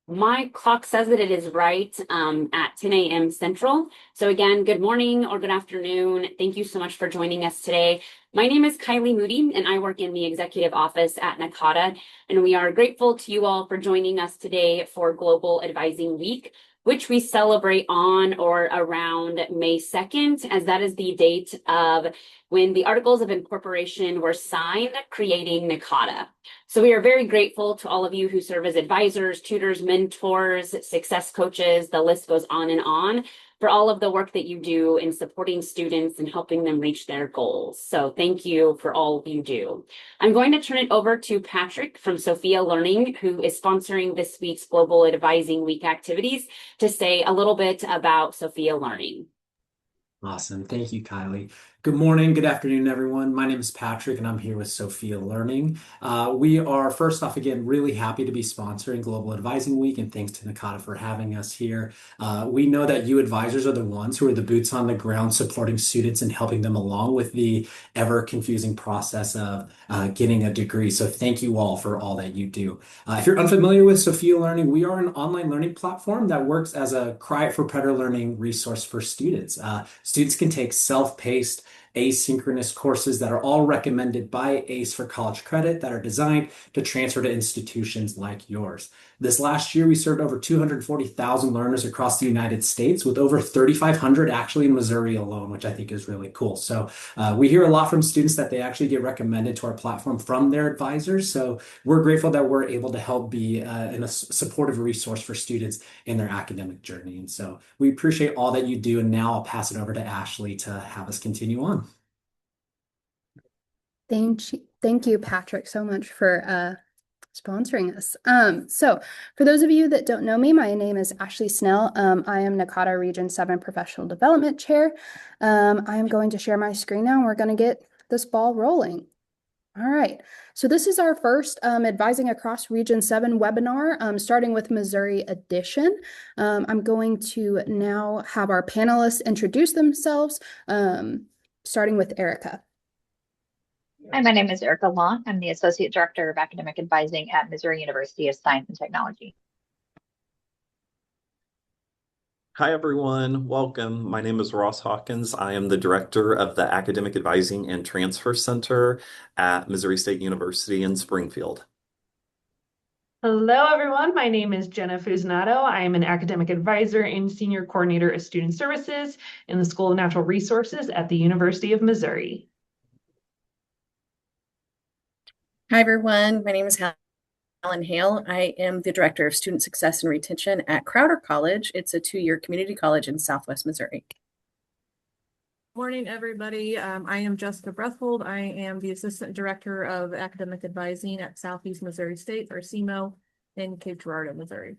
My clock says that it is right at 10 a.m. Central. So again, good morning or good afternoon. Thank you so much for joining us today. My name is Kylie Moody, and I work in the executive office at NACADA, and we are grateful to you all for joining us today for Global Advising Week, which we celebrate on or around May 2nd, as that is the date of when the Articles of Incorporation were signed, creating NACADA. So we are very grateful to all of you who serve as advisors, tutors, mentors, success coaches, the list goes on, for all of the work that you do in supporting students and helping them reach their goals. So thank you for all you do. I'm going to turn it over to Patrick from Sophia Learning, who is sponsoring this week's Global Advising Week activities, to say a little bit about Sophia Learning. Awesome. Thank you, Kylie. Good morning, good afternoon, everyone. My name is Patrick, and I'm here with Sophia Learning. We are, first off, again, really happy to be sponsoring Global Advising Week, and thanks to NACADA for having us here. We know that you advisors are the ones who are the boots on the ground supporting students and helping them along with the ever-confusing process of getting a degree. So thank you all for all that you do. If you're unfamiliar with Sophia Learning, we are an online learning platform that works as a Cry It for Better learning resource for students. Students can take self-paced, asynchronous courses that are all recommended by ACE for college credit that are designed to transfer to institutions like yours. This last year, we served over 240,000 learners across the United States, with over 3,500 actually in Missouri alone, which I think is really cool. So we hear a lot from students that they actually get recommended to our platform from their advisors. So we're grateful that we're able to help be a supportive resource for students in their academic journey. And so we appreciate all that you do. And now I'll pass it over to Ashley to have us continue on. Thank you, Patrick, so much for sponsoring us. So for those of you that don't know me, my name is Ashley Snell. I am NACADA Region 7 Professional Development Chair. I am going to share my screen now, and we're going to get this ball rolling. All right, so this is our first Advising Across Region 7 webinar, starting with Missouri Edition. I'm going to now have our panelists introduce themselves, starting with Erica. Hi, my name is Erica Long. I'm the Associate Director of Academic Advising at Missouri University of Science and Technology. Hi, everyone. Welcome. My name is Ross Hawkins. I am the Director of the Academic Advising and Transfer Center at Missouri State University in Springfield. Hello, everyone. My name is Jenna Fusinato. I am an academic advisor and senior coordinator of student services in the School of Natural Resources at the University of Missouri. Hi, everyone. My name is Helen Hale. I am the Director of Student Success and Retention at Crowder College. It's a 2-year community college in Southwest Missouri. Morning, everybody. I am Jessica Brethold. I am the Assistant Director of Academic Advising at Southeast Missouri State, or SEMO, in Cape Girardeau, Missouri.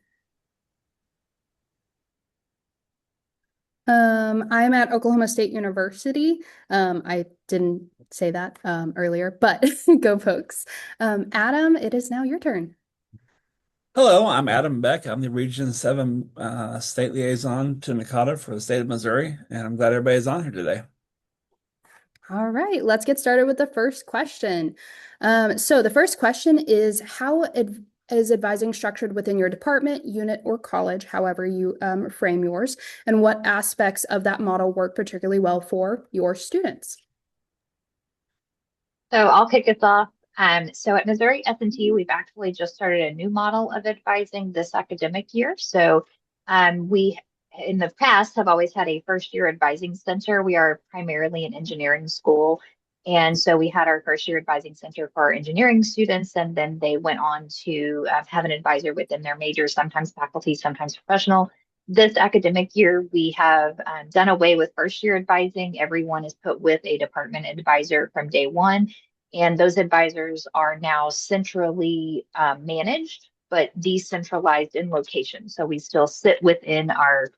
I'm at Oklahoma State University. I didn't say that earlier, but go folks. Adam, it is now your turn. Hello, I'm Adam Beck. I'm the Region 7 State Liaison to NACADA for the state of Missouri, and I'm glad everybody's on here today. All right, let's get started with the first question. So the first question is, how is advising structured within your department, unit, or college, however you frame yours, and what aspects of that model work particularly well for your students? So I'll kick us off. So at Missouri S&T, we've actually just started a new model of advising this academic year. So we, in the past, have always had a first-year advising center. We are primarily an engineering school. And so we had our first-year advising center for our engineering students, and then they went on to have an advisor within their major, sometimes faculty, sometimes professional. This academic year, we have done away with first-year advising. Everyone is put with a department advisor from day one. And those advisors are now centrally managed, but decentralized in location. So we still sit within our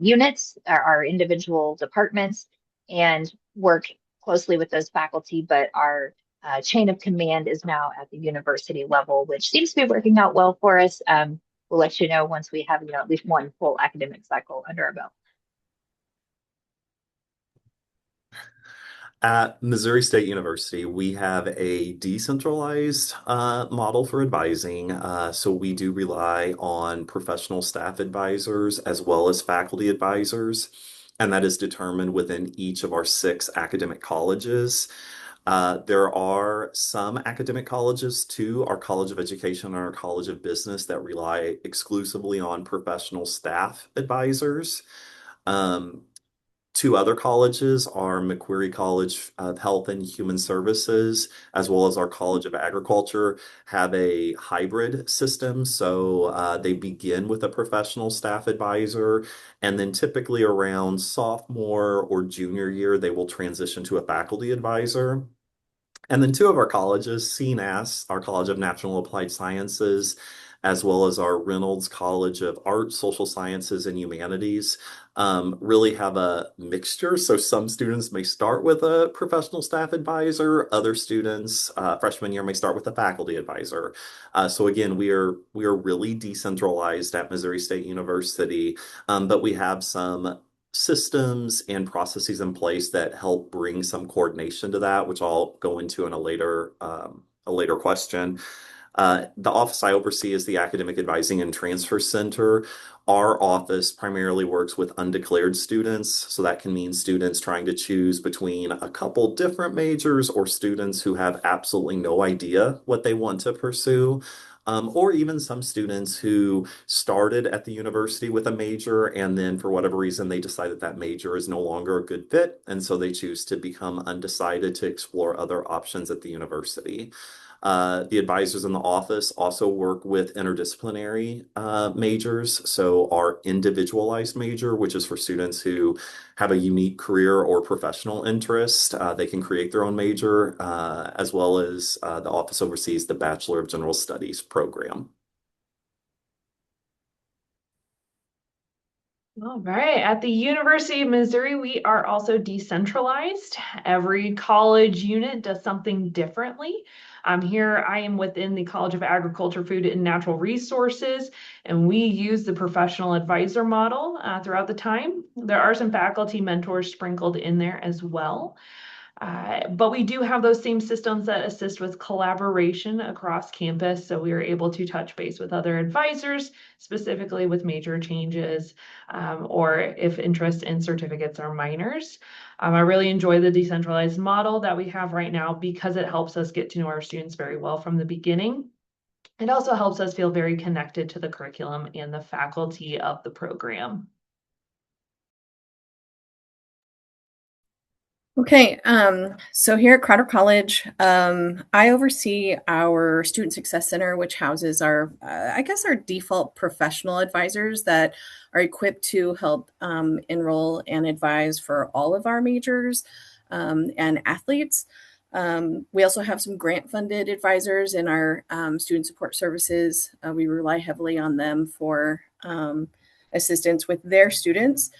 units, our individual departments, and work closely with those faculty, but our chain of command is now at the university level, which seems to be working out well for us. We'll let you know once we have at least one full academic cycle under our belt. At Missouri State University, we have a decentralized model for advising. So we do rely on professional staff advisors as well as faculty advisors, and that is determined within each of our 6 academic colleges. There are some academic colleges too, our College of Education and our College of Business, that rely exclusively on professional staff advisors. Um, 2 other colleges are Macquarie College of Health and Human Services, as well as our College of Agriculture, have a hybrid system. So they begin with a professional staff advisor, and then typically around sophomore or junior year, they will transition to a faculty advisor. And then 2 of our colleges, CNAS, our College of Natural and Applied Sciences, as well as our Reynolds College of Art, Social Sciences, and Humanities, really have a mixture. So some students may start with a professional staff advisor. Other students, freshman year, may start with a faculty advisor. So again, we are really decentralized at Missouri State University, but we have some systems and processes in place that help bring some coordination to that, which I'll go into in a later question. The office I oversee is the Academic Advising and Transfer Center. Our office primarily works with undeclared students, so that can mean students trying to choose between a couple different majors or students who have absolutely no idea what they want to pursue. Or even some students who started at the university with a major and then for whatever reason they decided that major is no longer a good fit, and so they choose to become undecided to explore other options at the university. The advisors in the office also work with interdisciplinary majors. So our individualized major, which is for students who have a unique career or professional interest, they can create their own major, as well as the office oversees the Bachelor of General Studies program. All right. At the University of Missouri, we are also decentralized. Every college unit does something differently. Here I am within the College of Agriculture, Food, and Natural Resources, and we use the professional advisor model throughout the time. There are some faculty mentors sprinkled in there as well. But we do have those same systems that assist with collaboration across campus. So we are able to touch base with other advisors, specifically with major changes, or if interest in certificates or minors. I really enjoy the decentralized model that we have right now because it helps us get to know our students very well from the beginning. It also helps us feel very connected to the curriculum and the faculty of the program. Okay, so here at Crowder College, I oversee our Student Success Center, which houses our, I guess, our default professional advisors that are equipped to help enroll and advise for all of our majors and athletes. We also have some grant-funded advisors in our student support services. We rely heavily on them for assistance with their students.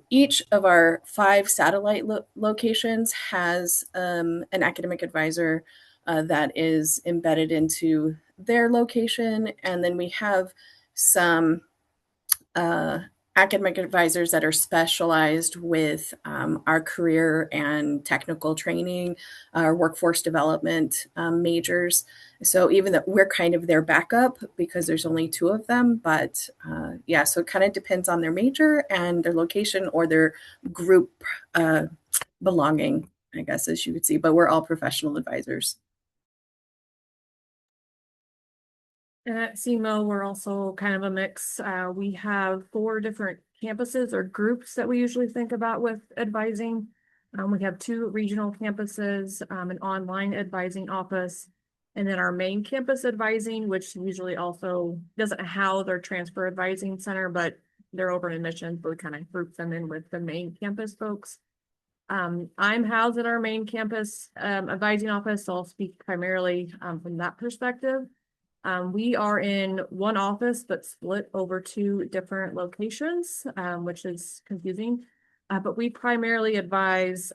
Each of our 5 satellite locations has an academic advisor that is embedded into their location. And then we have some academic advisors that are specialized with our career and technical training, our workforce development majors. So even that we're kind of their backup because there's only 2 of them, but yeah, so it kind of depends on their major and their location or their group belonging, I guess, as you could see, but we're all professional advisors. And at SEMO, we're also kind of a mix. We have 4 different campuses or groups that we usually think about with advising. We have 2 regional campuses, an online advising office, and then our main campus advising, which usually also doesn't house our transfer advising center, but they're over in admissions, but we kind of group them in with the main campus folks. I'm housed at our main campus advising office, so I'll speak primarily from that perspective. We are in one office but split over 2 different locations, which is confusing. But we primarily advise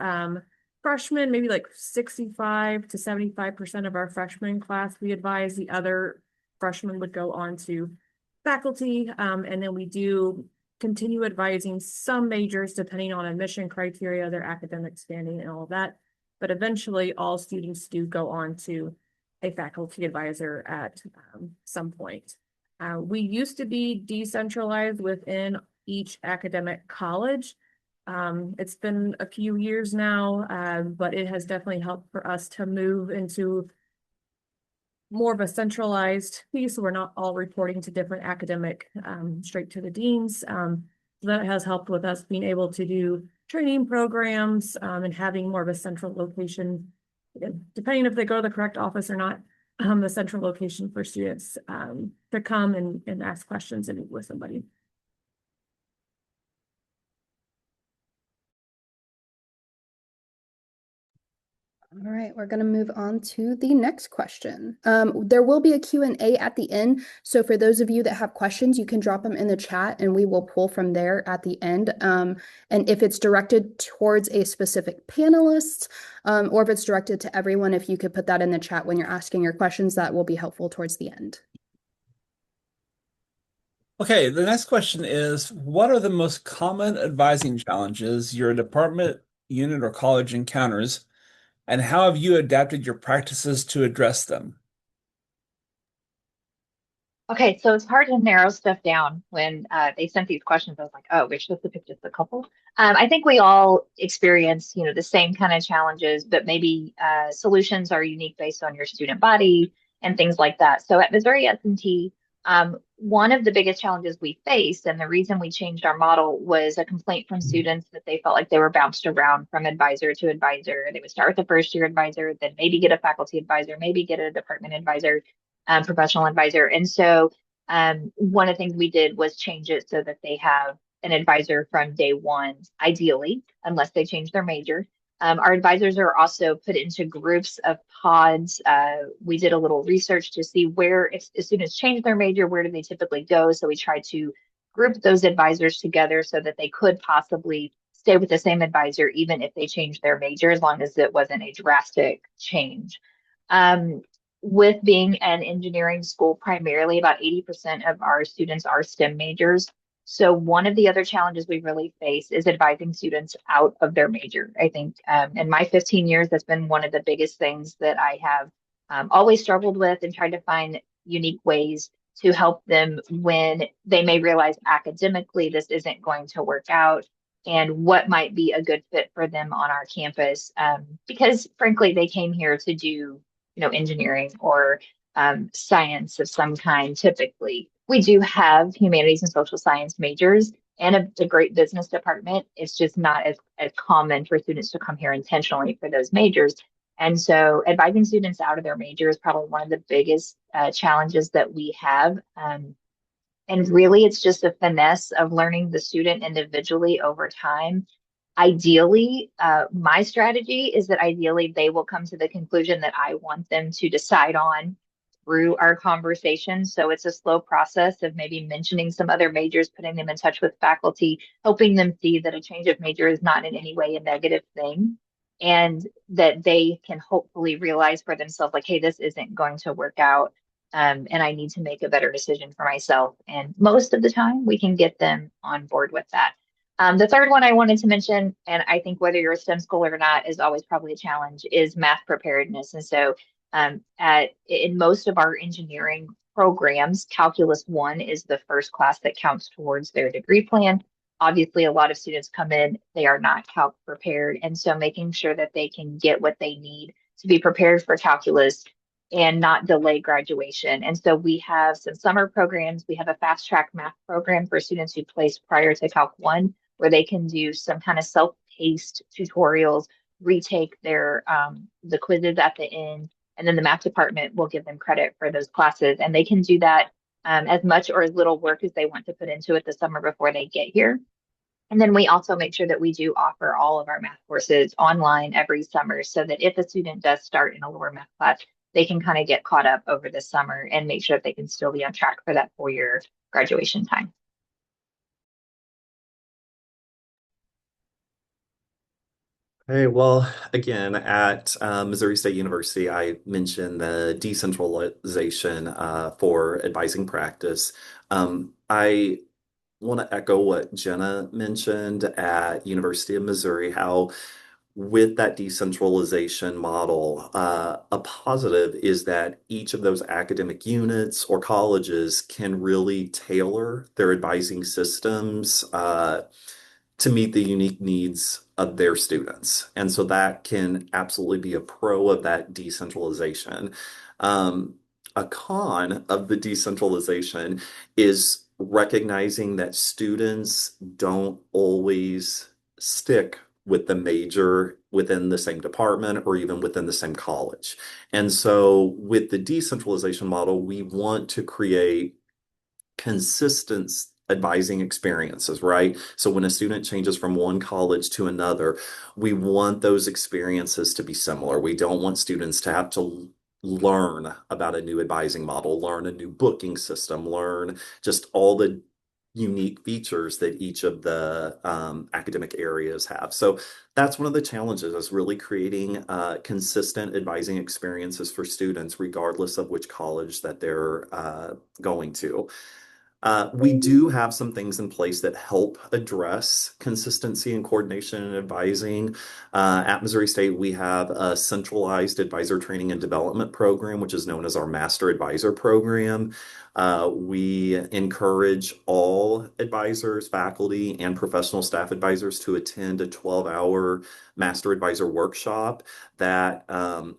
freshmen, maybe like 65 to 75% of our freshman class. We advise. The other freshmen would go on to faculty, and then we do continue advising some majors depending on admission criteria, their academic standing, and all of that. but eventually all students do go on to a faculty advisor at some point. We used to be decentralized within each academic college. It's been a few years now, but it has definitely helped for us to move into more of a centralized piece. We're not all reporting to different academic, straight to the deans. So that has helped with us being able to do training programs and having more of a central location, depending if they go to the correct office or not, the central location for students to come and ask questions and meet with somebody. All right, we're going to move on to the next question. There will be a Q&A at the end. So for those of you that have questions, you can drop them in the chat and we will pull from there at the end. And if it's directed towards a specific panelist, or if it's directed to everyone, if you could put that in the chat when you're asking your questions, that will be helpful towards the end. Okay, the next question is, what are the most common advising challenges your department, unit, or college encounters, and how have you adapted your practices to address them? Okay, so it's hard to narrow stuff down when they sent these questions. I was like, oh, we're supposed to pick just a couple. I think we all experience, the same kind of challenges, but maybe solutions are unique based on your student body and things like that. So at Missouri S&T, one of the biggest challenges we faced, and the reason we changed our model, was a complaint from students that they felt like they were bounced around from advisor to advisor. They would start with a first year advisor, then maybe get a faculty advisor, maybe get a department advisor, professional advisor. And so one of the things we did was change it so that they have an advisor from day one, ideally, unless they change their major. Our advisors are also put into groups of pods. We did a little research to see where, if students change their major, where do they typically go? So we tried to group those advisors together so that they could possibly stay with the same advisor, even if they changed their major, as long as it wasn't a drastic change. With being an engineering school, primarily about 80% of our students are STEM majors. So one of the other challenges we really face is advising students out of their major. I think in my 15 years, that's been one of the biggest things that I have always struggled with, and tried to find unique ways to help them when they may realize academically this isn't going to work out, and what might be a good fit for them on our campus. Because frankly, they came here to do engineering or science of some kind. Typically, we do have humanities and social science majors and a great business department. It's just not as common for students to come here intentionally for those majors. And so advising students out of their major is probably one of the biggest challenges that we have. And really, it's just a finesse of learning the student individually over time. Ideally, my strategy is that ideally they will come to the conclusion that I want them to decide on through our conversation. So it's a slow process of maybe mentioning some other majors, putting them in touch with faculty, helping them see that a change of major is not in any way a negative thing, and that they can hopefully realize for themselves, like, hey, this isn't going to work out. And I need to make a better decision for myself. And most of the time, we can get them on board with that. The third one I wanted to mention, and I think whether you're a STEM school or not is always probably a challenge, is math preparedness. And so in most of our engineering programs, Calculus 1 is the first class that counts towards their degree plan. Obviously, a lot of students come in, they are not calc prepared. And so making sure that they can get what they need to be prepared for calculus and not delay graduation. And so we have some summer programs. We have a fast track math program for students who placed prior to Calc 1, where they can do some kind of self-paced tutorials, retake their the quizzes at the end, and then the math department will give them credit for those classes. And they can do that as much or as little work as they want to put into it the summer before they get here. And then we also make sure that we do offer all of our math courses online every summer, so that if a student does start in a lower math class, they can kind of get caught up over the summer and make sure that they can still be on track for that 4-year graduation time. Hey, well, again, at Missouri State University, I mentioned the decentralization for advising practice. I want to echo what Jenna mentioned at University of Missouri, how with that decentralization model, a positive is that each of those academic units or colleges can really tailor their advising systems to meet the unique needs of their students. And so that can absolutely be a pro of that decentralization. Um, a con of the decentralization is recognizing that students don't always stick with the major within the same department or even within the same college. And so with the decentralization model, we want to create consistent advising experiences, right? So when a student changes from one college to another, we want those experiences to be similar. We don't want students to have to learn about a new advising model, learn a new booking system, learn just all the unique features that each of the academic areas have. So that's one of the challenges, is really creating consistent advising experiences for students, regardless of which college that they're going to. We do have some things in place that help address consistency and coordination and advising. At Missouri State, we have a centralized advisor training and development program, which is known as our Master Advisor Program. We encourage all advisors, faculty, and professional staff advisors to attend a 12-hour Master Advisor workshop that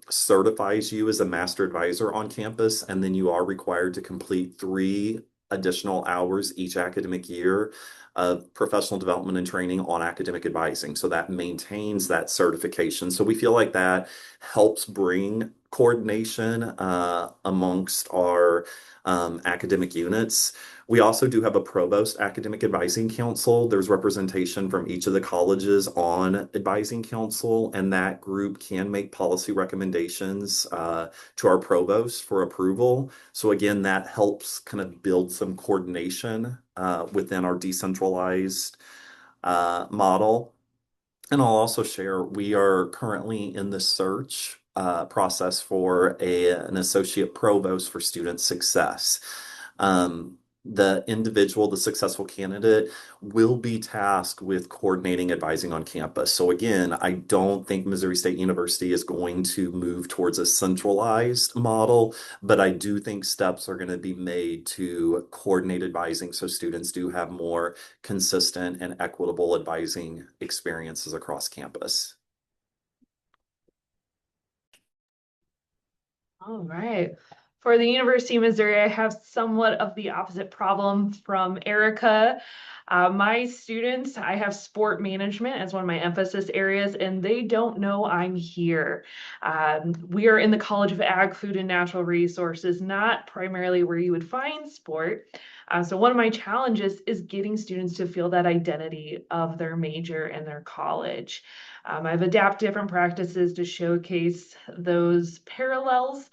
certifies you as a Master Advisor on campus, and then you are required to complete 3 additional hours each academic year of professional development and training on academic advising. So that maintains that certification. So we feel like that helps bring coordination amongst our academic units. We also do have a provost academic advising council. There's representation from each of the colleges on advising council, and that group can make policy recommendations to our provost for approval. So again, that helps kind of build some coordination within our decentralized model. And I'll also share, we are currently in the search process for an associate provost for student success. The individual, the successful candidate, will be tasked with coordinating advising on campus. So again, I don't think Missouri State University is going to move towards a centralized model, but I do think steps are going to be made to coordinate advising so students do have more consistent and equitable advising experiences across campus. All right. For the University of Missouri, I have somewhat of the opposite problem from Erica. My students, I have sport management as one of my emphasis areas, and they don't know I'm here. We are in the College of Ag, Food, and Natural Resources, not primarily where you would find sport. So one of my challenges is getting students to feel that identity of their major and their college. I've adapted different practices to showcase those parallels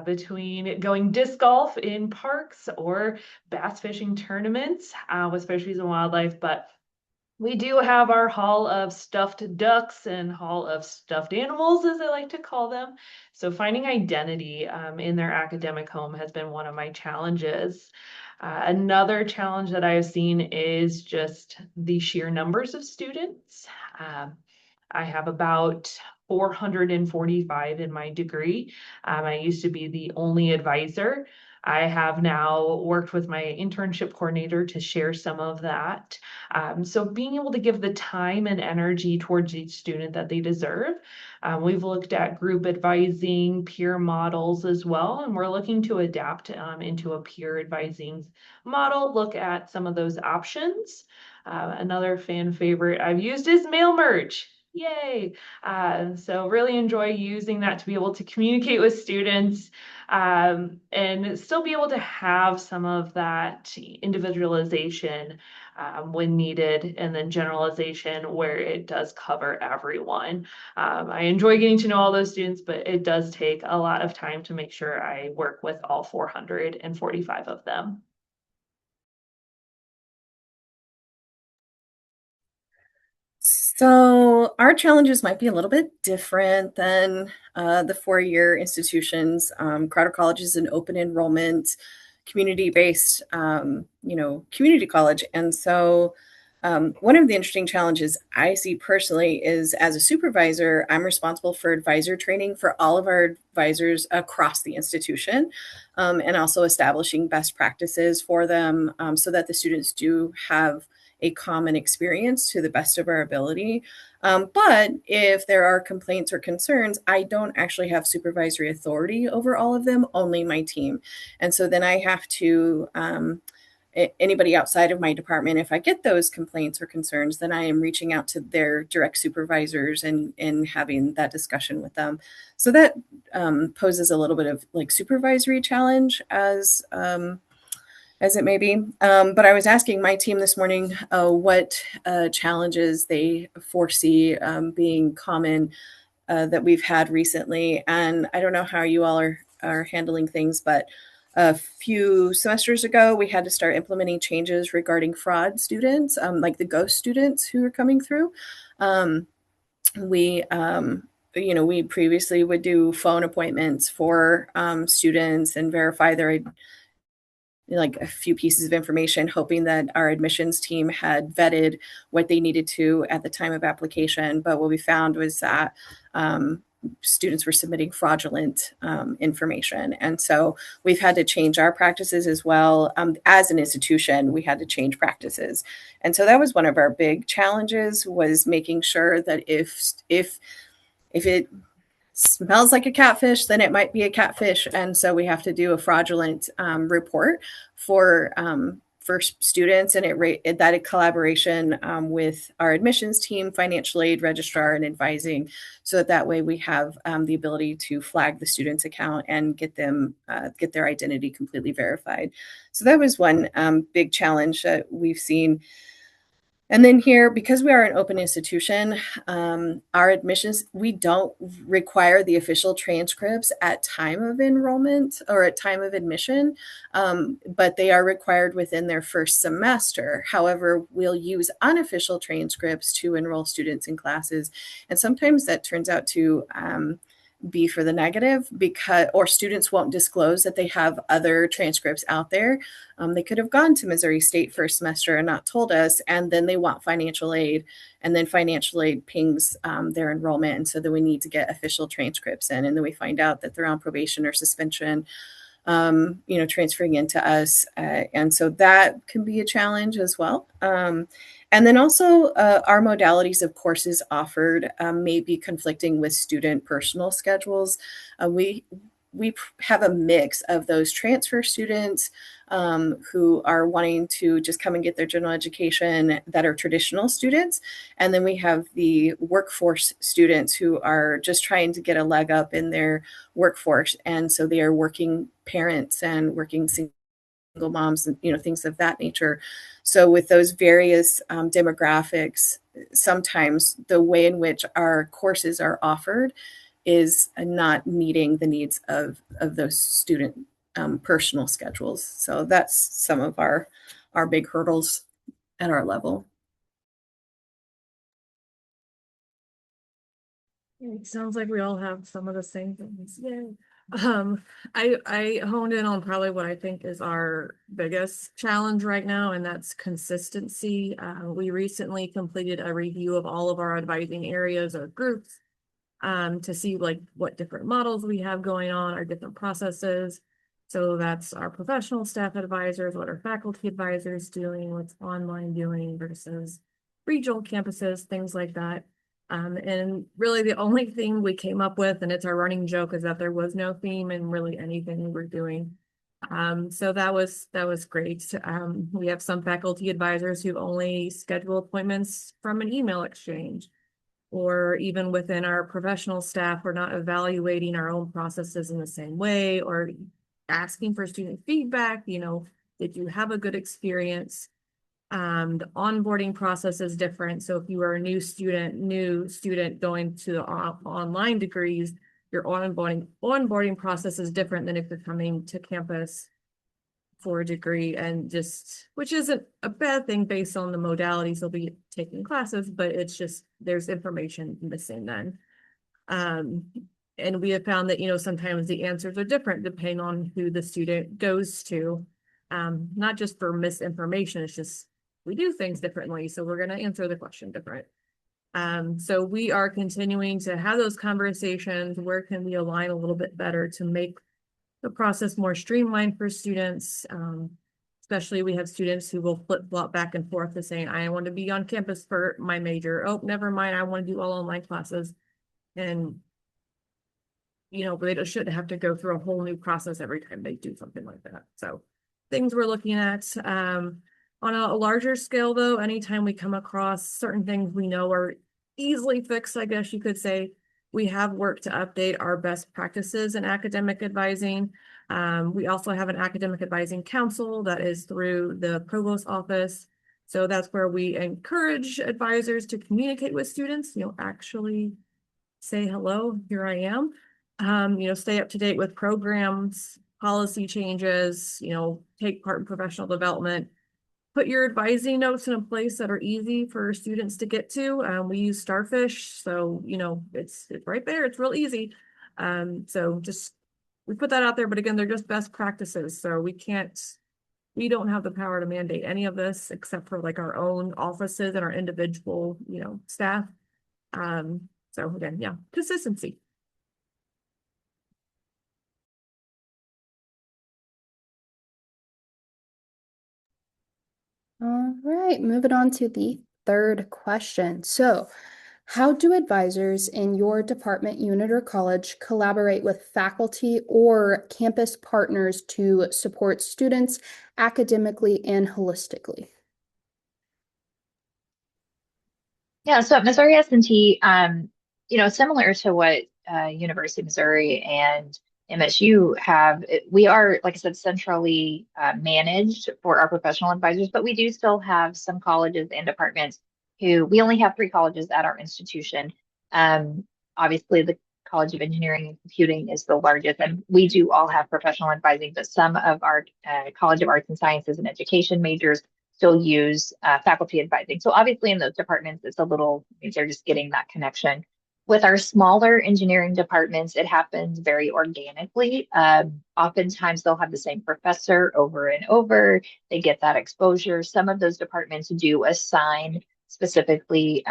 between going disc golf in parks or bass fishing tournaments with Fisheries and Wildlife, but we do have our Hall of Stuffed Ducks and Hall of Stuffed Animals, as I like to call them. So finding identity in their academic home has been one of my challenges. Another challenge that I've seen is just the sheer numbers of students. I have about 445 in my degree. I used to be the only advisor. I have now worked with my internship coordinator to share some of that. So being able to give the time and energy towards each student that they deserve. We've looked at group advising, peer models as well, and we're looking to adapt into a peer advising model, look at some of those options. Another fan favorite I've used is mail merge. Yay! So really enjoy using that to be able to communicate with students and still be able to have some of that individualization when needed, and then generalization where it does cover everyone. I enjoy getting to know all those students, but it does take a lot of time to make sure I work with all 445 of them. So our challenges might be a little bit different than the four-year institutions. Crowder College is an open enrollment, community-based, community college, and so One of the interesting challenges I see personally is as a supervisor, I'm responsible for advisor training for all of our advisors across the institution, and also establishing best practices for them, so that the students do have a common experience to the best of our ability. But if there are complaints or concerns, I don't actually have supervisory authority over all of them, only my team. And so then I have to, anybody outside of my department, if I get those complaints or concerns, then I am reaching out to their direct supervisors and having that discussion with them. So that poses a little bit of like supervisory challenge as it may be. But I was asking my team this morning what challenges they foresee being common that we've had recently. And I don't know how you all are handling things, but a few semesters ago, we had to start implementing changes regarding fraud students, like the ghost students who are coming through. We we previously would do phone appointments for students and verify their like a few pieces of information, hoping that our admissions team had vetted what they needed to at the time of application. But what we found was that students were submitting fraudulent information. And so we've had to change our practices as well. As an institution, we had to change practices. And so that was one of our big challenges, was making sure that if it smells like a catfish, then it might be a catfish. And so we have to do a fraudulent report for students, and that a collaboration with our admissions team, financial aid, registrar, and advising, so that way we have the ability to flag the student's account and get their identity completely verified. So that was one big challenge that we've seen. And then here, because we are an open institution, our admissions, we don't require the official transcripts at time of enrollment or at time of admission, but they are required within their first semester. However, we'll use unofficial transcripts to enroll students in classes. And sometimes that turns out to be for the negative, or students won't disclose that they have other transcripts out there. They could have gone to Missouri State first semester and not told us, and then they want financial aid, and then financial aid pings their enrollment, and so then we need to get official transcripts in, and then we find out that they're on probation or suspension, transferring into us, and so that can be a challenge as well. And then also our modalities of courses offered may be conflicting with student personal schedules. We have a mix of those transfer students who are wanting to just come and get their general education that are traditional students. And then we have the workforce students who are just trying to get a leg up in their workforce. And so they are working parents and working single moms and things of that nature. So with those various demographics, sometimes the way in which our courses are offered is not meeting the needs of those student personal schedules. So that's some of our big hurdles at our level. It sounds like we all have some of the same things. Yay. I honed in on probably what I think is our biggest challenge right now, and that's consistency. We recently completed a review of all of our advising areas or groups to see like what different models we have going on, our different processes. So that's our professional staff advisors, what are faculty advisors doing, what's online doing versus regional campuses, things like that. And really the only thing we came up with, and it's our running joke, is that there was no theme in really anything we were doing. So that was great. We have some faculty advisors who only schedule appointments from an email exchange, or even within our professional staff, we're not evaluating our own processes in the same way, or asking for student feedback. Did you have a good experience? The onboarding process is different. So if you are a new student going to the online degrees, your onboarding process is different than if you're coming to campus for a degree, and which isn't a bad thing based on the modalities they'll be taking classes, but it's just there's information missing then. And we have found that sometimes the answers are different depending on who the student goes to, not just for misinformation, it's just we do things differently, so we're going to answer the question different. So we are continuing to have those conversations. Where can we align a little bit better to make the process more streamlined for students? Especially we have students who will flip-flop back and forth to saying, I want to be on campus for my major. Oh, never mind, I want to do all online classes. And, you know, they shouldn't have to go through a whole new process every time they do something like that. So things we're looking at. On a larger scale, though, anytime we come across certain things we know are easily fixed, I guess you could say, we have worked to update our best practices in academic advising. We also have an academic advising council that is through the provost office. So that's where we encourage advisors to communicate with students, you know, actually say hello, here I am. You know, stay up to date with programs, policy changes, you know, take part in professional development. Put your advising notes in a place that are easy for students to get to. We use Starfish, so you know it's right there. It's real easy. So just we put that out there, but again, they're just best practices. So we don't have the power to mandate any of this except for like our own offices and our individual, you know, staff. So again, yeah, consistency. All right, moving on to the third question. So, how do advisors in your department, unit, or college collaborate with faculty or campus partners to support students academically and holistically? Yeah, so at Missouri S&T, you know, similar to what University of Missouri and MSU have, we are, like I said, centrally managed for our professional advisors, but we do still have some colleges and departments who, we only have 3 colleges at our institution. Obviously, the College of Engineering and Computing is the largest, and we do all have professional advising, but some of our College of Arts and Sciences and Education majors still use faculty advising. So obviously in those departments, it's a little, they're just getting that connection. With our smaller engineering departments, it happens very organically. Oftentimes they'll have the same professor over and over. They get that exposure. Some of those departments do assign specifically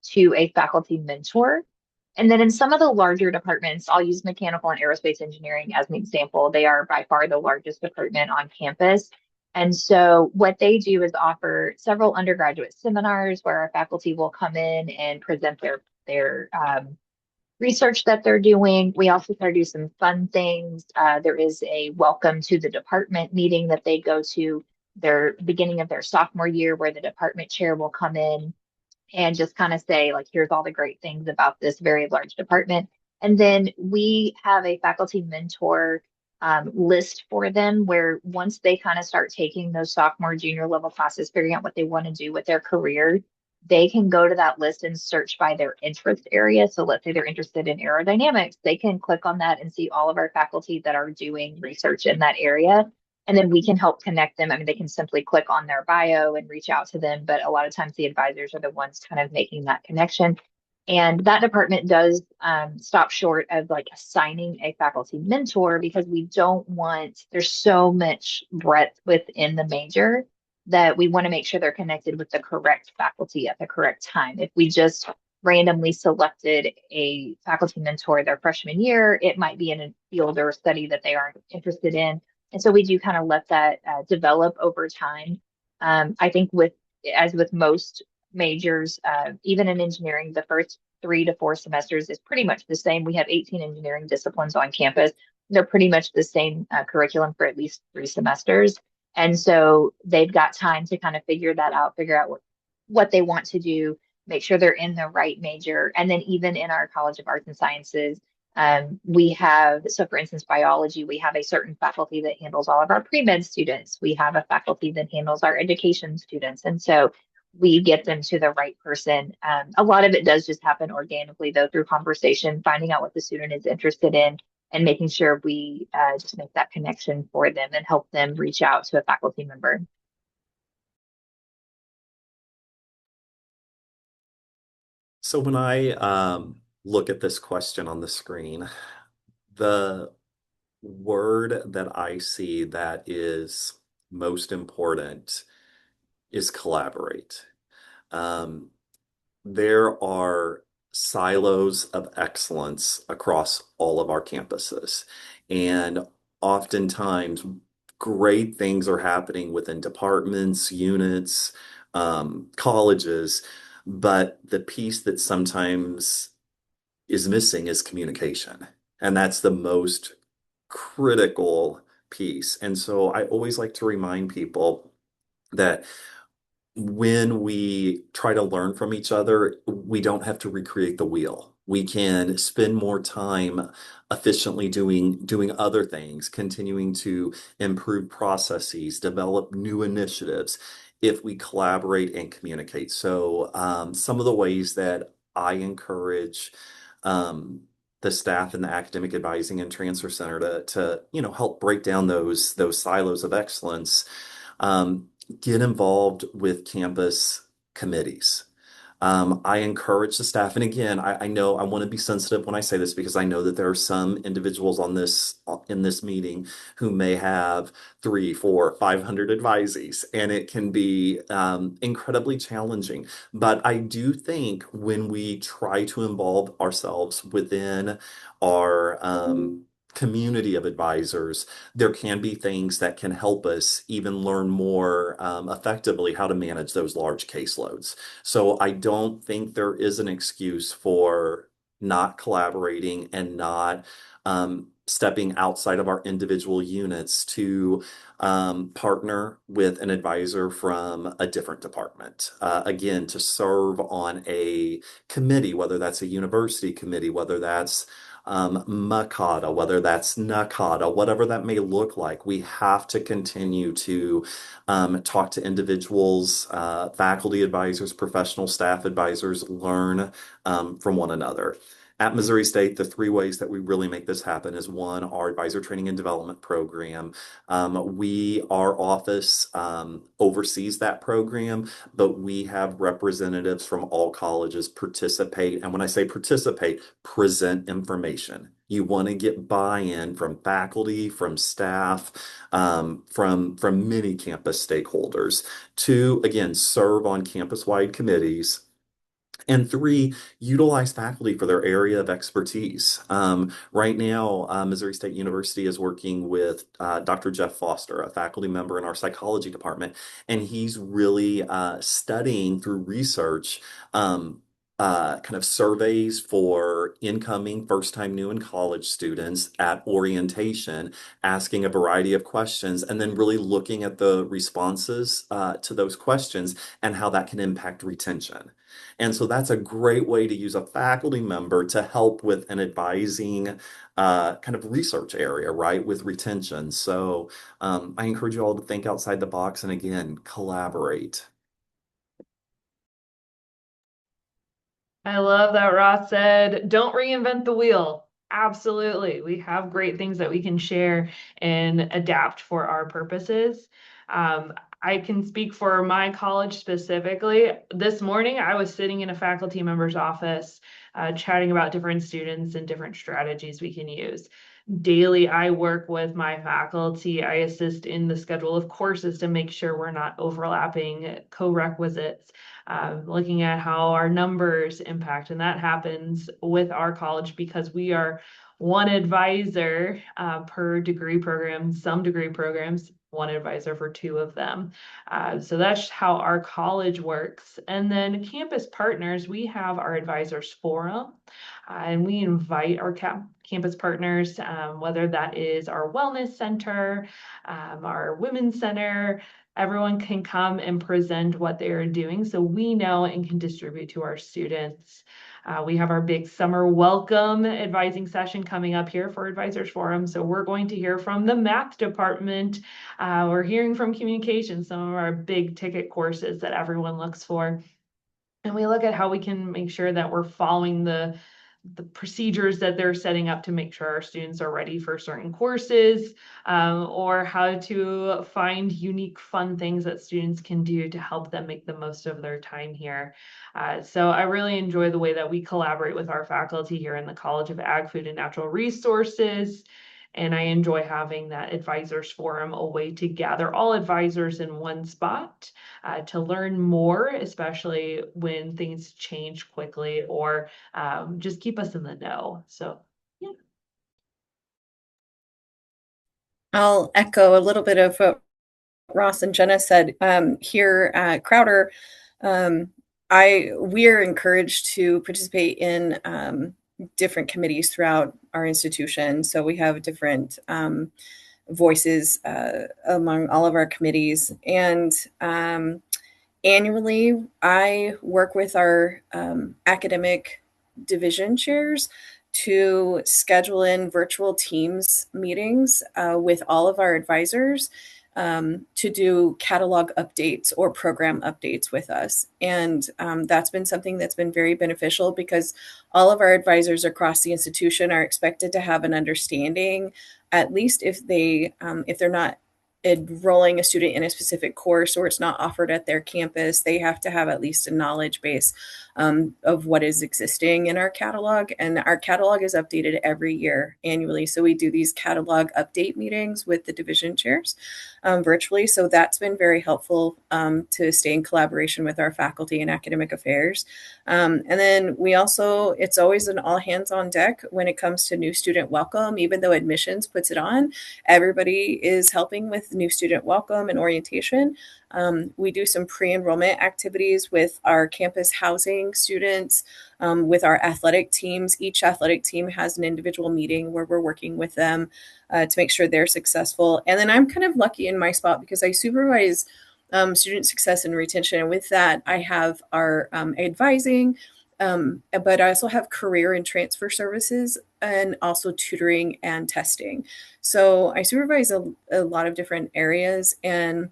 to a faculty mentor. And then in some of the larger departments, I'll use mechanical and aerospace engineering as an example. They are by far the largest department on campus. And so what they do is offer several undergraduate seminars where our faculty will come in and present their research that they're doing. We also try to do some fun things. There is a welcome to the department meeting that they go to their beginning of their sophomore year where the department chair will come in and just kind of say, like, here's all the great things about this very large department. And then we have a faculty mentor list for them where once they kind of start taking those sophomore, junior level classes, figuring out what they want to do with their career, they can go to that list and search by their interest area. So let's say they're interested in aerodynamics, they can click on that and see all of our faculty that are doing research in that area. And then we can help connect them. I mean, they can simply click on their bio and reach out to them, but a lot of times the advisors are the ones kind of making that connection. And that department does stop short of like assigning a faculty mentor because we don't want, there's so much breadth within the major that we want to make sure they're connected with the correct faculty at the correct time. If we just randomly selected a faculty mentor their freshman year, it might be in a field or study that they aren't interested in. And so we do kind of let that develop over time. I think as with most majors, even in engineering, the first 3 to 4 semesters is pretty much the same. We have 18 engineering disciplines on campus. They're pretty much the same curriculum for at least 3 semesters. And so they've got time to kind of figure that out, figure out what they want to do, make sure they're in the right major. And then even in our College of Arts and Sciences, we have, so for instance, biology, we have a certain faculty that handles all of our pre-med students. We have a faculty that handles our education students. And so we get them to the right person. A lot of it does just happen organically, though, through conversation, finding out what the student is interested in and making sure we just make that connection for them and help them reach out to a faculty member. So when I look at this question on the screen, the word that I see that is most important is collaborate. There are silos of excellence across all of our campuses, and oftentimes great things are happening within departments, units, colleges, but the piece that sometimes is missing is communication. And that's the most critical piece. And so I always like to remind people that when we try to learn from each other, we don't have to recreate the wheel. We can spend more time efficiently doing other things, continuing to improve processes, develop new initiatives if we collaborate and communicate. So some of the ways that I encourage the staff in the academic advising and transfer center to help break down those silos of excellence. Get involved with campus committees. I encourage the staff, and again, I know I want to be sensitive when I say this because I know that there are some individuals in this meeting who may have 3, 4, 500 advisees, and it can be incredibly challenging. But I do think when we try to involve ourselves within our community of advisors, there can be things that can help us even learn more effectively how to manage those large caseloads. So I don't think there is an excuse for not collaborating and not stepping outside of our individual units to partner with an advisor from a different department. Again, to serve on a committee, whether that's a university committee, whether that's NACADA, whether that's NACADA, whatever that may look like, we have to continue to talk to individuals, faculty advisors, professional staff advisors, learn from one another. At Missouri State, the 3 ways that we really make this happen is 1, our advisor training and development program. Our office oversees that program, but we have representatives from all colleges participate. And when I say participate, present information. You want to get buy-in from faculty, from staff, from many campus stakeholders to, again, serve on campus-wide committees. And 3, utilize faculty for their area of expertise. Right now, Missouri State University is working with Dr. Jeff Foster, a faculty member in our psychology department, and he's really studying through research kind of surveys for incoming first-time new and college students at orientation, asking a variety of questions, and then really looking at the responses to those questions and how that can impact retention. And so that's a great way to use a faculty member to help with an advising kind of research area, right, with retention. So I encourage you all to think outside the box and again, collaborate. I love that Ross said, don't reinvent the wheel. Absolutely. We have great things that we can share and adapt for our purposes. I can speak for my college specifically. This morning, I was sitting in a faculty member's office chatting about different students and different strategies we can use. Daily, I work with my faculty. I assist in the schedule of courses to make sure we're not overlapping co-requisites, looking at how our numbers impact. And that happens with our college because we are 1 advisor per degree program, some degree programs, 1 advisor for 2 of them. So that's how our college works. And then campus partners, we have our advisors forum, and we invite our campus partners, whether that is our wellness center, our women's center, everyone can come and present what they are doing so we know and can distribute to our students. We have our big summer welcome advising session coming up here for Advisors Forum. So we're going to hear from the math department. We're hearing from communication, some of our big ticket courses that everyone looks for. And we look at how we can make sure that we're following the procedures that they're setting up to make sure our students are ready for certain courses, or how to find unique, fun things that students can do to help them make the most of their time here. So I really enjoy the way that we collaborate with our faculty here in the College of Ag, Food, and Natural Resources. And I enjoy having that advisors forum, a way to gather all advisors in one spot to learn more, especially when things change quickly, or just keep us in the know. So, yeah. I'll echo a little bit of what Ross and Jenna said. Here at Crowder, we are encouraged to participate in different committees throughout our institution. So we have different voices among all of our committees. And annually, I work with our academic division chairs to schedule in virtual Teams meetings with all of our advisors to do catalog updates or program updates with us. And that's been something that's been very beneficial because all of our advisors across the institution are expected to have an understanding, at least if they're not enrolling a student in a specific course or it's not offered at their campus, they have to have at least a knowledge base of what is existing in our catalog. And our catalog is updated every year annually. So we do these catalog update meetings with the division chairs virtually. So that's been very helpful to stay in collaboration with our faculty and academic affairs. And then it's always an all hands on deck when it comes to new student welcome. Even though admissions puts it on, everybody is helping with new student welcome and orientation. We do some pre-enrollment activities with our campus housing students, with our athletic teams. Each athletic team has an individual meeting where we're working with them to make sure they're successful. And then I'm kind of lucky in my spot because I supervise student success and retention. And with that, I have our advising, but I also have career and transfer services and also tutoring and testing. So I supervise a lot of different areas, and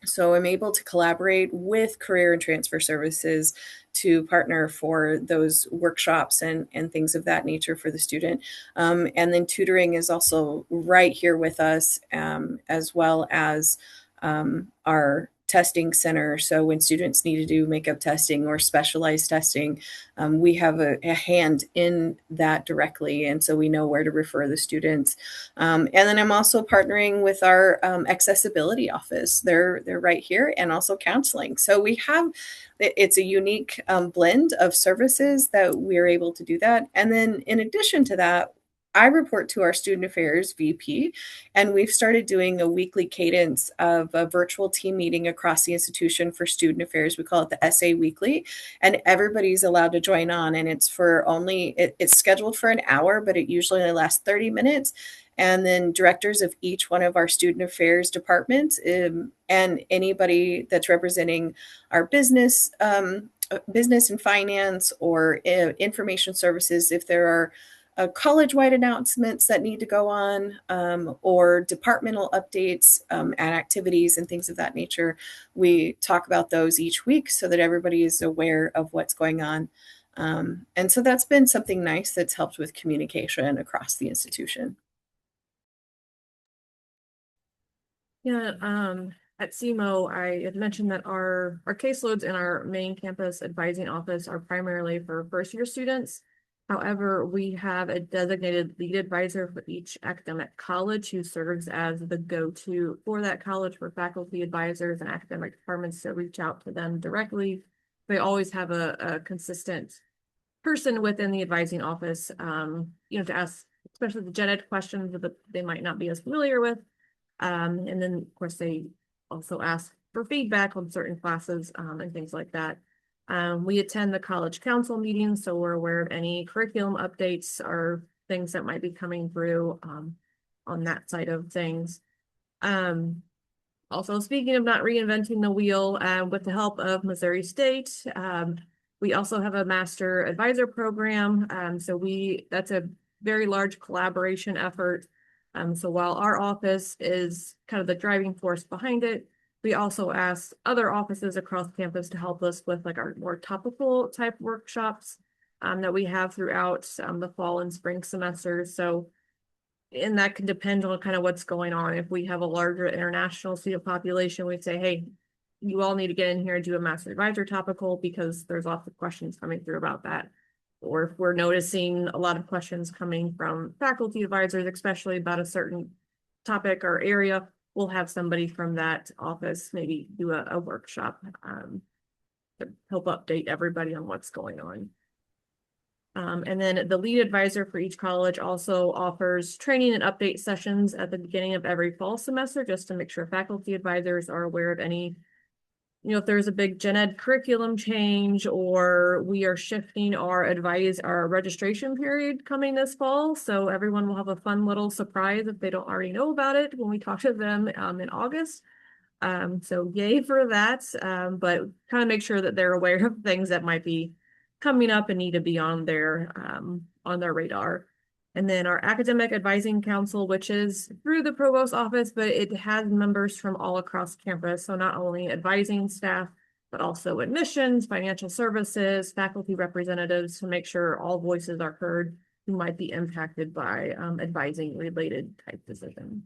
so I'm able to collaborate with career and transfer services to partner for those workshops and things of that nature for the student. And then tutoring is also right here with us, as well as our testing center. So when students need to do makeup testing or specialized testing, we have a hand in that directly. And so we know where to refer the students. And then I'm also partnering with our accessibility office. They're right here, and also counseling. So it's a unique blend of services that we're able to do that. And then in addition to that, I report to our student affairs VP, and we've started doing a weekly cadence of a virtual team meeting across the institution for student affairs. We call it the SA Weekly, and everybody's allowed to join on. And it's it's scheduled for an hour, but it usually only lasts 30 minutes. And then directors of each one of our student affairs departments and anybody that's representing our business and finance or information services, if there are college-wide announcements that need to go on, or departmental updates and activities and things of that nature. We talk about those each week so that everybody is aware of what's going on. And so that's been something nice that's helped with communication across the institution. Yeah, at CMO, I had mentioned that our caseloads in our main campus advising office are primarily for first-year students. However, we have a designated lead advisor for each academic college who serves as the go-to for that college for faculty advisors and academic departments to reach out to them directly. They always have a consistent person within the advising office, to ask, especially the gen ed questions that they might not be as familiar with. And then, of course, they also ask for feedback on certain classes and things like that. We attend the college council meetings, so we're aware of any curriculum updates or things that might be coming through on that side of things. Also, speaking of not reinventing the wheel, with the help of Missouri State, we also have a master advisor program. That's a very large collaboration effort. So while our office is kind of the driving force behind it, we also ask other offices across campus to help us with like our more topical type workshops that we have throughout the fall and spring semesters. And that can depend on kind of what's going on. If we have a larger international student population, we'd say, hey, you all need to get in here and do a master advisor topical because there's lots of questions coming through about that. or if we're noticing a lot of questions coming from faculty advisors, especially about a certain topic or area, we'll have somebody from that office maybe do a workshop to help update everybody on what's going on. And then the lead advisor for each college also offers training and update sessions at the beginning of every fall semester, just to make sure faculty advisors are aware of any, if there's a big gen ed curriculum change, or we are shifting our registration period coming this fall. So everyone will have a fun little surprise if they don't already know about it when we talk to them in August. So yay for that. But kind of make sure that they're aware of things that might be coming up and need to be on their radar. And then our academic advising council, which is through the provost office, but it has members from all across campus. So not only advising staff, but also admissions, financial services, faculty representatives, to make sure all voices are heard who might be impacted by advising related type decisions.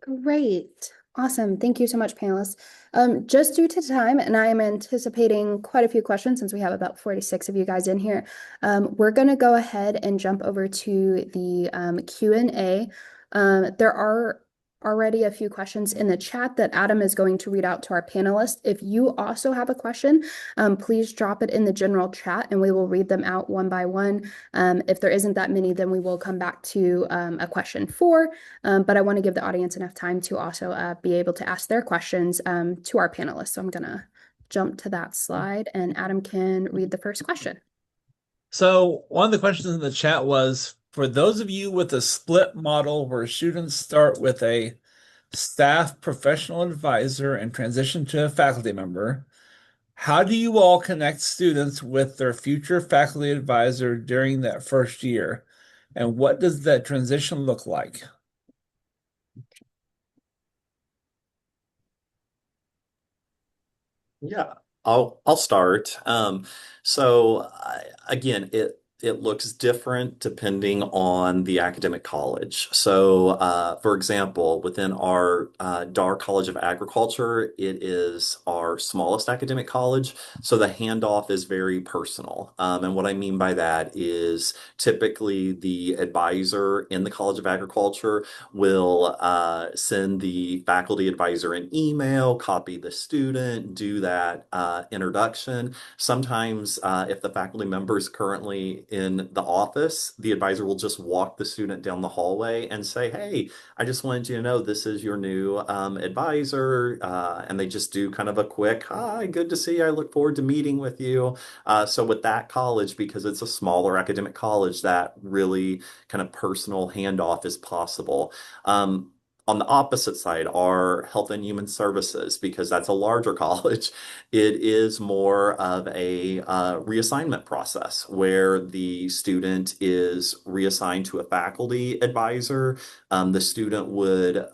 Great. Awesome. Thank you so much, panelists. Just due to time, and I am anticipating quite a few questions since we have about 46 of you guys in here, we're going to go ahead and jump over to the Q&A. There are already a few questions in the chat that Adam is going to read out to our panelists. If you also have a question, please drop it in the general chat and we will read them out one by one. If there isn't that many, then we will come back to a question 4. But I want to give the audience enough time to also be able to ask their questions to our panelists. So I'm going to jump to that slide and Adam can read the first question. So one of the questions in the chat was, for those of you with a split model where students start with a staff professional advisor and transition to a faculty member, how do you all connect students with their future faculty advisor during that first year? And what does that transition look like? Yeah, I'll start. Again, it looks different depending on the academic college. So, for example, within our Dar College of Agriculture, it is our smallest academic college. So the handoff is very personal. And what I mean by that is typically the advisor in the College of Agriculture will send the faculty advisor an email, copy the student, do that introduction. Sometimes if the faculty member is currently in the office, the advisor will just walk the student down the hallway and say, hey, I just wanted you to know this is your new advisor. And they just do kind of a quick, hi, good to see you. I look forward to meeting with you. So with that college, because it's a smaller academic college, that really kind of personal handoff is possible. On the opposite side are Health and Human Services, because that's a larger college. It is more of a reassignment process where the student is reassigned to a faculty advisor. The student would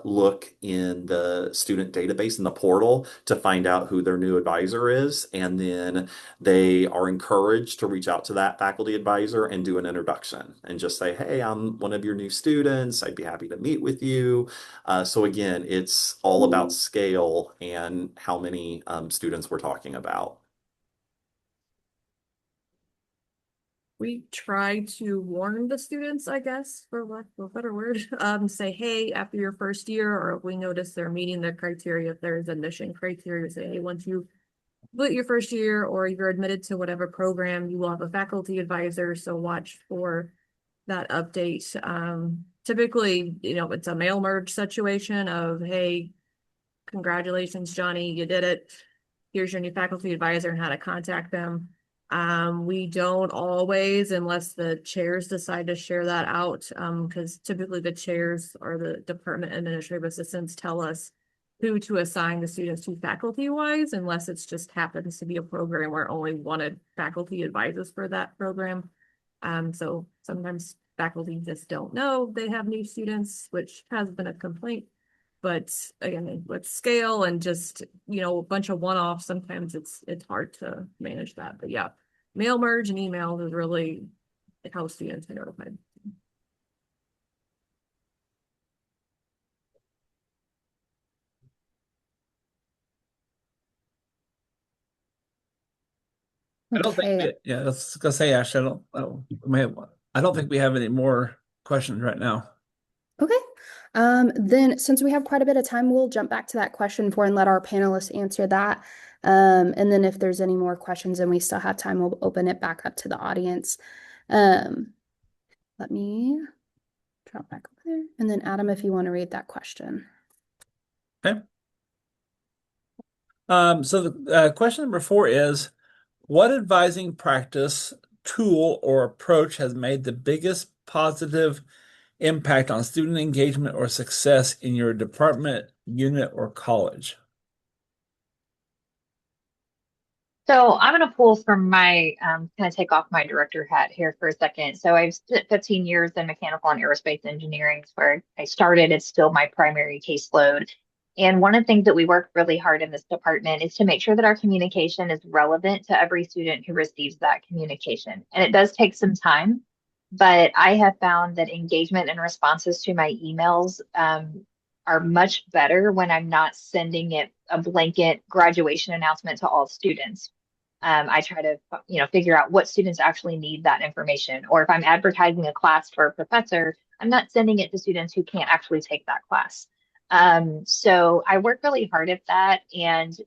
look in the student database in the portal to find out who their new advisor is, and then they are encouraged to reach out to that faculty advisor and do an introduction and just say, hey, I'm one of your new students. I'd be happy to meet with you. So again, it's all about scale and how many students we're talking about. We try to warn the students, I guess, for lack of a better word, say, hey, after your first year, or if we notice they're meeting the criteria, if there's admission criteria, say, hey, once you complete your first year or you're admitted to whatever program, you will have a faculty advisor. So watch for that update. Typically, it's a mail merge situation of, hey, congratulations, Johnny, you did it. Here's your new faculty advisor and how to contact them. We don't always, unless the chairs decide to share that out, because typically the chairs or the department administrative assistants tell us who to assign the students to faculty-wise, unless it's just happens to be a program where only one faculty advises for that program. So sometimes faculty just don't know they have new students, which has been a complaint. But again, with scale and just, a bunch of one-offs, sometimes it's hard to manage that. But yeah, mail merge and email is really how students are notified. I don't think Okay. yeah, let's go say Ash. I don't think we have any more questions right now. Okay. Then since we have quite a bit of time, we'll jump back to that question for and let our panelists answer that. And then if there's any more questions and we still have time, we'll open it back up to the audience. Let me drop back over there. And then Adam, if you want to read that question. Okay. So the question number 4 is, what advising practice, tool, or approach has made the biggest positive impact on student engagement or success in your department, unit, or college? So I'm going to pull from my, kind of take off my director hat here for a second. So I've spent 15 years in mechanical and aerospace engineering. It's where I started. It's still my primary caseload. And one of the things that we work really hard in this department is to make sure that our communication is relevant to every student who receives that communication. And it does take some time, but I have found that engagement and responses to my emails, are much better when I'm not sending it a blanket graduation announcement to all students. I try to, figure out what students actually need that information. Or if I'm advertising a class for a professor, I'm not sending it to students who can't actually take that class. So I work really hard at that. And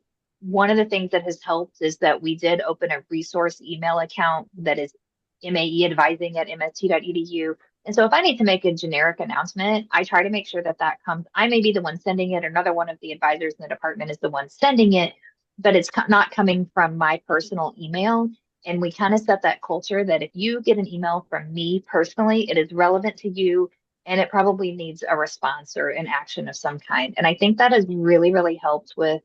one of the things that has helped is that we did open a resource email account that is maeadvising@mst.edu. And so if I need to make a generic announcement, I try to make sure that that comes. I may be the one sending it, or another one of the advisors in the department is the one sending it, but it's not coming from my personal email. And we kind of set that culture that if you get an email from me personally, it is relevant to you and it probably needs a response or an action of some kind. And I think that has really, really helped with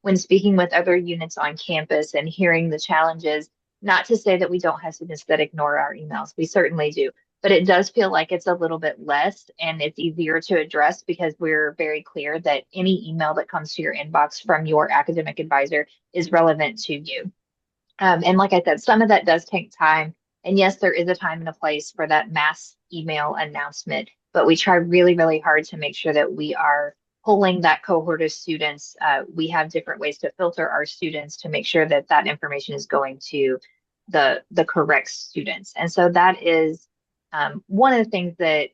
when speaking with other units on campus and hearing the challenges. Not to say that we don't have students that ignore our emails, we certainly do, but it does feel like it's a little bit less and it's easier to address because we're very clear that any email that comes to your inbox from your academic advisor is relevant to you. And like I said, some of that does take time. And yes, there is a time and a place for that mass email announcement, but we try really, really hard to make sure that we are pulling that cohort of students. We have different ways to filter our students to make sure that that information is going to the correct students. And so that is one of the things that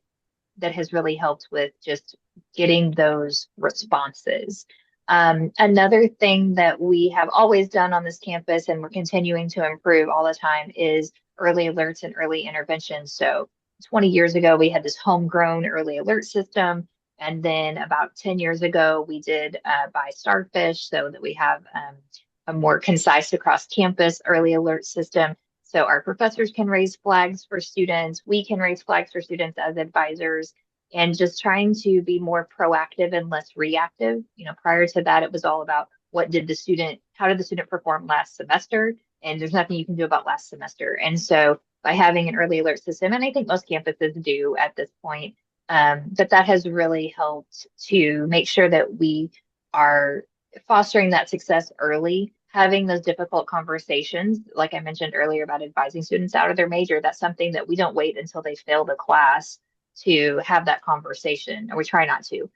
has really helped with just getting those responses. Another thing that we have always done on this campus and we're continuing to improve all the time is early alerts and early interventions. So 20 years ago, we had this homegrown early alert system. And then about 10 years ago, we did buy Starfish so that we have a more concise across campus early alert system. So our professors can raise flags for students. We can raise flags for students as advisors, and just trying to be more proactive and less reactive. Prior to that, it was all about how did the student perform last semester? And there's nothing you can do about last semester. And so by having an early alert system, and I think most campuses do at this point, but that has really helped to make sure that we are fostering that success early, having those difficult conversations, like I mentioned earlier about advising students out of their major. That's something that we don't wait until they fail the class to have that conversation, or we try not to.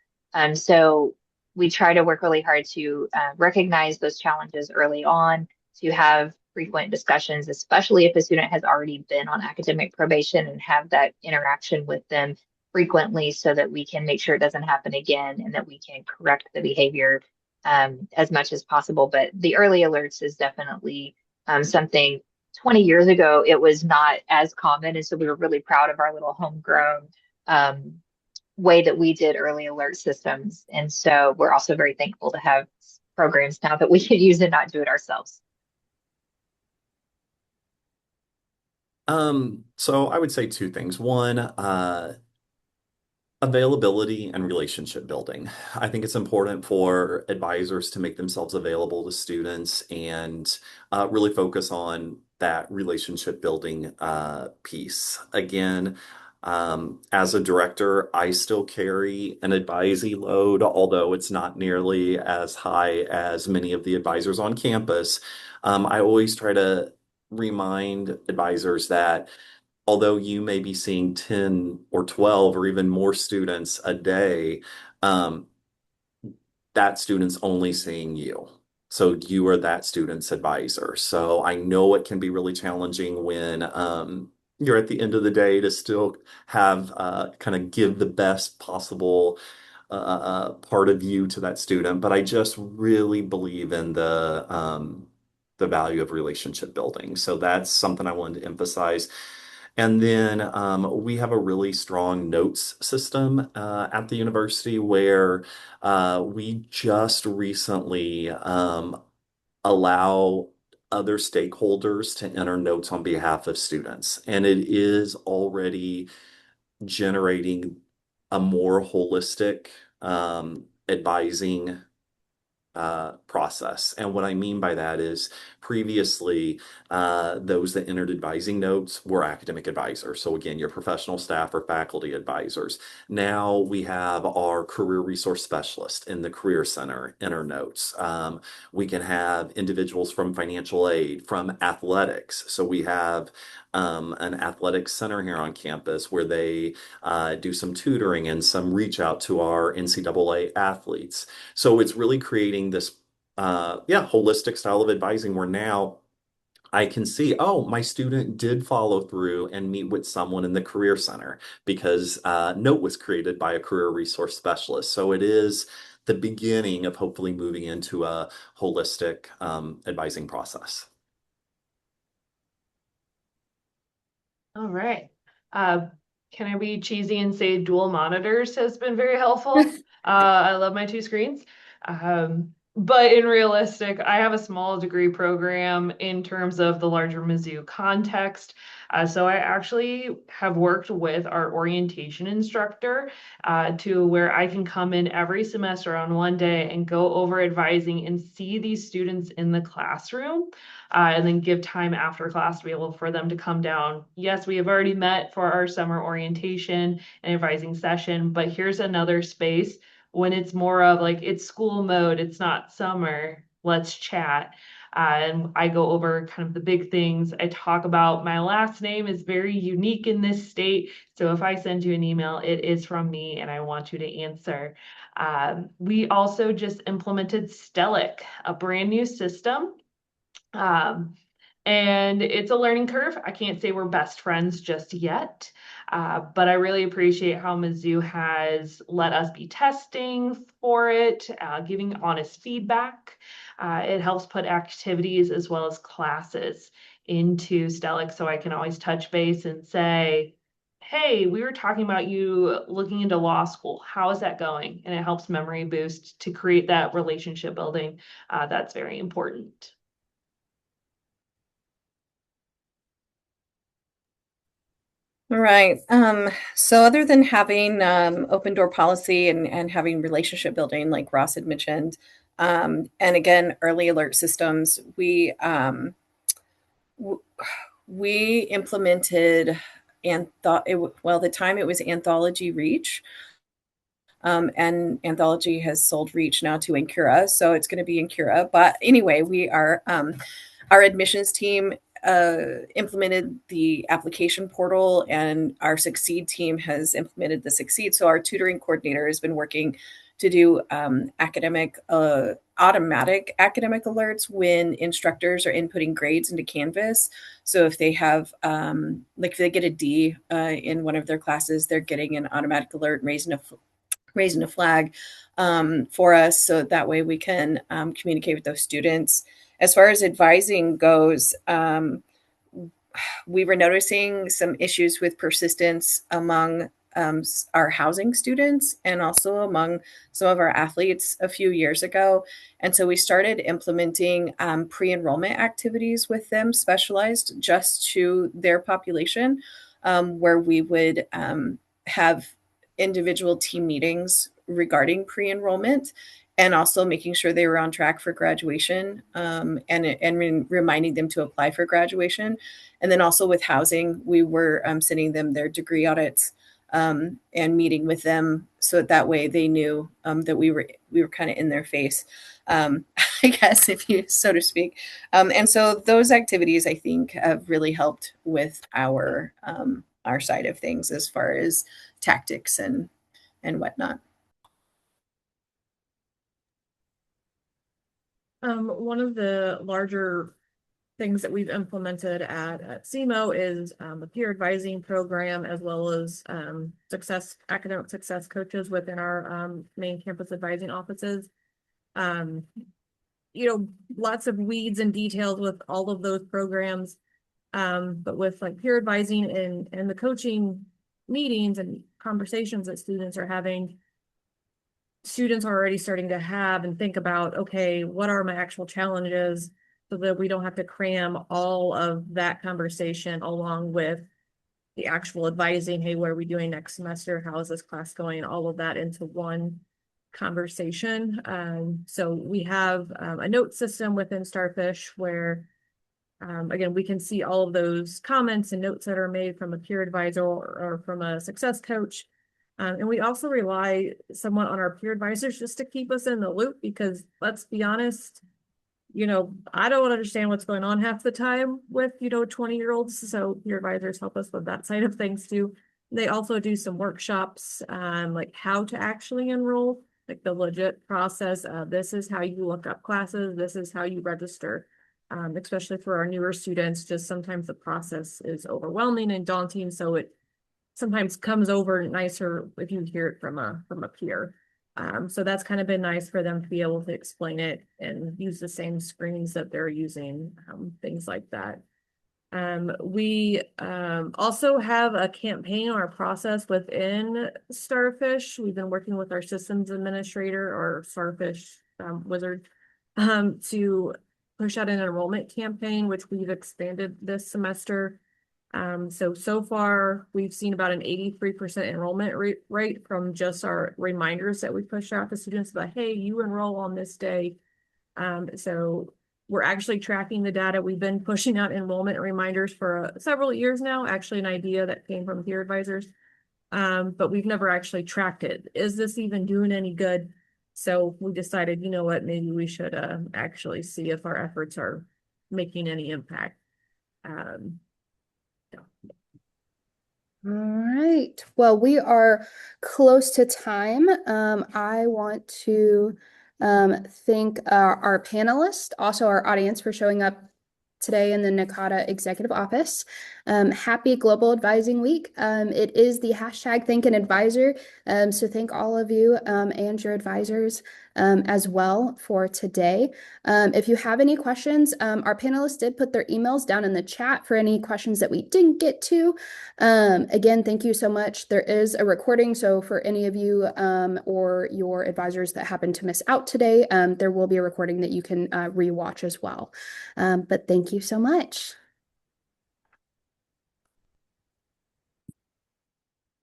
So we try to work really hard to recognize those challenges early on, to have frequent discussions, especially if a student has already been on academic probation, and have that interaction with them frequently so that we can make sure it doesn't happen again and that we can correct the behavior as much as possible. But the early alerts is definitely something. 20 years ago, it was not as common. And so we were really proud of our little homegrown way that we did early alert systems. And so we're also very thankful to have programs now that we can use and not do it ourselves. So I would say two things. One, availability and relationship building. I think it's important for advisors to make themselves available to students and really focus on that relationship building piece. Again, as a director, I still carry an advisee load, although it's not nearly as high as many of the advisors on campus. I always try to remind advisors that although you may be seeing 10 or 12 or even more students a day, that student's only seeing you. So you are that student's advisor. So I know it can be really challenging when you're at the end of the day to still have kind of give the best possible part of you to that student. But I just really believe in the value of relationship building. So that's something I wanted to emphasize. And then we have a really strong notes system at the university where we just recently allow other stakeholders to enter notes on behalf of students. And it is already generating a more holistic advising process. And what I mean by that is previously, those that entered advising notes were academic advisors. So again, your professional staff or faculty advisors. Now we have our career resource specialist in the Career Center enter notes. We can have individuals from financial aid, from athletics. So we have an athletics center here on campus where they do some tutoring and some reach out to our NCAA athletes. So it's really creating this, holistic style of advising where now I can see, oh, my student did follow through and meet with someone in the Career Center because note was created by a career resource specialist. So it is the beginning of hopefully moving into a holistic advising process. All right. Can I be cheesy and say dual monitors has been very helpful? I love my two screens. But in realistic, I have a small degree program in terms of the larger Mizzou context. So I actually have worked with our orientation instructor to where I can come in every semester on one day and go over advising and see these students in the classroom. And then give time after class to be able for them to come down. Yes, we have already met for our summer orientation and advising session, but here's another space when it's more of like it's school mode, it's not summer, let's chat. And I go over kind of the big things. I talk about my last name is very unique in this state. So if I send you an email, it is from me and I want you to answer. We also just implemented Stellic, a brand new system. And it's a learning curve. I can't say we're best friends just yet, but I really appreciate how Mizzou has let us be testing for it, giving honest feedback. It helps put activities as well as classes into Stellic so I can always touch base and say, hey, we were talking about you looking into law school. How is that going? And it helps memory boost to create that relationship building. That's very important. Right. So other than having open door policy and having relationship building, like Ross had mentioned, and again, early alert systems, we implemented and thought it well, the time it was Anthology Reach. And Anthology has sold Reach now to Incura, so it's going to be Incura. But anyway, we are our admissions team implemented the application portal, and our Succeed team has implemented the Succeed. So our tutoring coordinator has been working to do automatic academic alerts when instructors are inputting grades into Canvas. So if they have, like if they get a D in one of their classes, they're getting an automatic alert raising a flag for us, so that way we can communicate with those students. As far as advising goes, we were noticing some issues with persistence among our housing students and also among some of our athletes a few years ago. And so we started implementing pre-enrollment activities with them, specialized just to their population, where we would have individual team meetings regarding pre-enrollment and also making sure they were on track for graduation, and reminding them to apply for graduation. And then also with housing, we were sending them their degree audits and meeting with them so that way they knew that we were kind of in their face, I guess, if you so to speak. And so those activities, I think, have really helped with our side of things as far as tactics and whatnot. One of the larger things that we've implemented at SEMO is a peer advising program, as well as academic success coaches within our main campus advising offices. Lots of weeds and details with all of those programs. But with like peer advising and the coaching meetings and conversations that students are having, students are already starting to have and think about, okay, what are my actual challenges, so that we don't have to cram all of that conversation along with the actual advising. Hey, what are we doing next semester? How is this class going? All of that into one conversation. So we have a note system within Starfish where, again, we can see all of those comments and notes that are made from a peer advisor or from a success coach. And we also rely somewhat on our peer advisors just to keep us in the loop, because let's be honest, I don't understand what's going on half the time with, 20-year-olds. So peer advisors help us with that side of things too. They also do some workshops, like how to actually enroll, like the legit process. This is how you look up classes. This is how you register. Especially for our newer students, just sometimes the process is overwhelming and daunting. So it sometimes comes over nicer if you hear it from a peer. So that's kind of been nice for them to be able to explain it and use the same screens that they're using, things like that. We also have a campaign or a process within Starfish. We've been working with our systems administrator or Starfish wizard to push out an enrollment campaign, which we've expanded this semester. So far, we've seen about an 83% enrollment rate from just our reminders that we push out to students about, hey, you enroll on this day. So we're actually tracking the data. We've been pushing out enrollment reminders for several years now, actually an idea that came from peer advisors. But we've never actually tracked it. Is this even doing any good? So we decided, you know what, maybe we should actually see if our efforts are making any impact. All right. Well, we are close to time. I want to thank our panelists, also our audience, for showing up today in the NACADA Executive Office. Happy Global Advising Week. It is the hashtag Thank an Advisor. So thank all of you and your advisors as well for today. If you have any questions, our panelists did put their emails down in the chat for any questions that we didn't get to. Again, thank you so much. There is a recording, so for any of you or your advisors that happen to miss out today, there will be a recording that you can rewatch as well. But thank you so much.